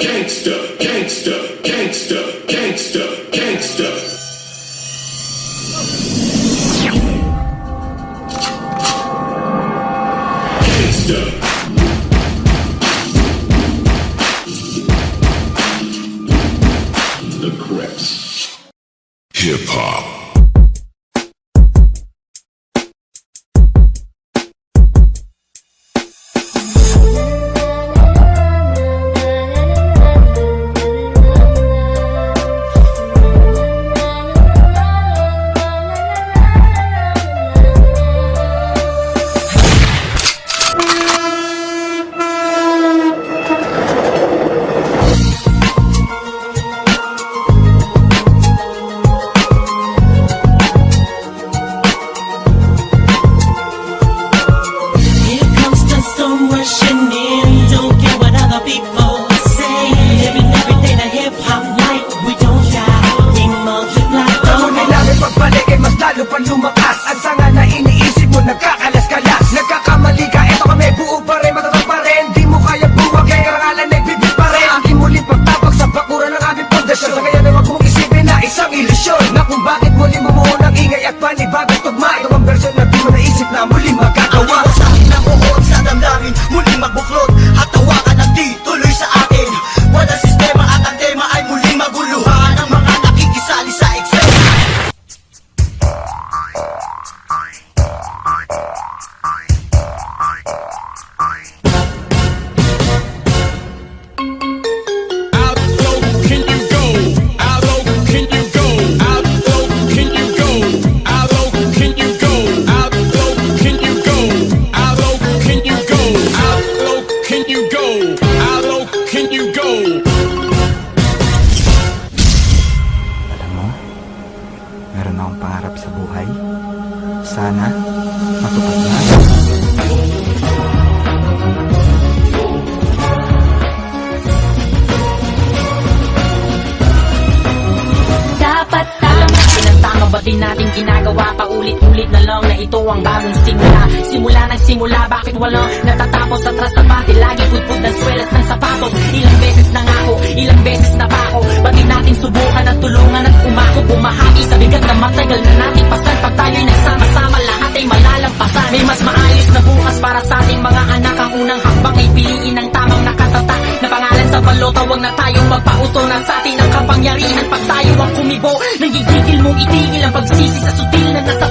Gangsta, gangsta, gangsta, gangsta, gangsta. Gangsta. The Crips. Hip hop. Lumakas ang sanga na iniisip mo, nagkakalas-kalas. Nagkakamali ka, eto kami, buo pa rin, matatag pa rin. Di mo kaya buwag, kaya karangalan nagbibig pa rin. Aking muling pagtapag sa bakuran ng aming pundasyon. Sa kaya na wag mong isipin na isang ilusyon, na kung bakit muling bumuo ng ingay at panibagong tugma. Ito ang version na di mo naisip na muling magkagawa. Ang sa akin ang buhod sa damdamin, muling magbuklod at tawakan ng di tuloy sa akin. Wala sistema at ang tema ay muling maguluhan ang mga nakikisali sa Excel. Meron akong pangarap sa buhay. Sana matupad na. Dapat tama. Pinagtama ba din natin ginagawa? Paulit-ulit na lang na ito ang bagong simula. Simula ng simula, bakit walang natatapos? Atras na pati, lagi pudpud ng swelas ng sapatos. Ilang beses na nga ako, ilang beses na pa ako. Bakit natin subukan at tulungan at umako? Bumahagi sa bigat na matagal na nating pasan. Pag tayo'y nagsama-sama, lahat ay malalampasan. May mas maayos na bukas para sa ating mga anak. Ang unang hakbang ay piliin ang tamang nakatatak na pangalan sa balota. Huwag na tayong magpauto na sa atin ang kapangyarihan. Pag tayo ang kumibo, nagigigil mong itigil ang pagsisi sa sutil na nasa